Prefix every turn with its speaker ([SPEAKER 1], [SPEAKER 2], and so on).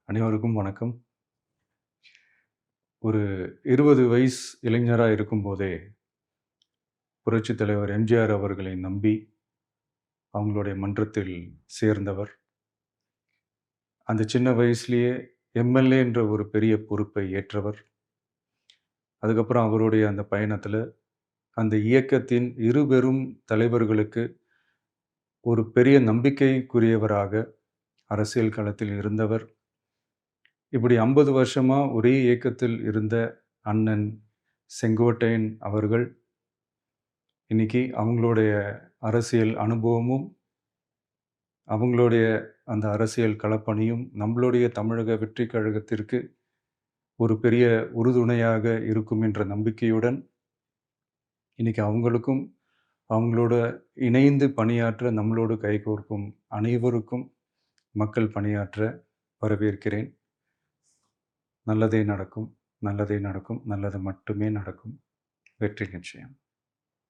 [SPEAKER 1] அனைவருக்கும் வணக்கம். ஒரு 20 வயசு இளைஞரா இருக்கும்போதே, புரட்சித் தலைவர் எம்ஜிஆர் அவர்களை நம்பி, அவங்களுடைய மன்றத்தில் சேர்ந்தவர். அந்த சின்ன வயசுலயே எம்.எல்.ஏ. என்ற ஒரு பெரிய பொறுப்பை ஏற்றவர். அதுக்கப்புறம் அவருடைய அந்த பயணத்தில, அந்த இயக்கத்தின் இருபெரும் தலைவர்களுக்கு ஒரு பெரிய நம்பிக்கைக்குரியவராக அரசியல் களத்தில் இருந்தவர். இப்படி 50 வருஷமா ஒரே இயக்கத்தில் இருந்த அண்ணன் செங்கோட்டையன் அவர்கள், இன்னைக்கு அவங்களுடைய அரசியல் அனுபவமும், அவங்களுடைய அந்த அரசியல் களப்பணியும் நம்மளுடைய தமிழக வெற்றிக் கழகத்திற்கு ஒரு பெரிய உறுதுணையாக இருக்கும் என்ற நம்பிக்கையுடன், இன்னைக்கு அவங்களுக்கும், அவங்களோட இணைந்து பணியாற்ற நம்மளோடு கைகோர்க்கும் அனைவருக்கும் மக்கள் பணியாற்ற வரவேற்கிறேன். நல்லதே நடக்கும், நல்லதே நடக்கும், நல்லது மட்டுமே நடக்கும். வெற்றி நிச்சயம்.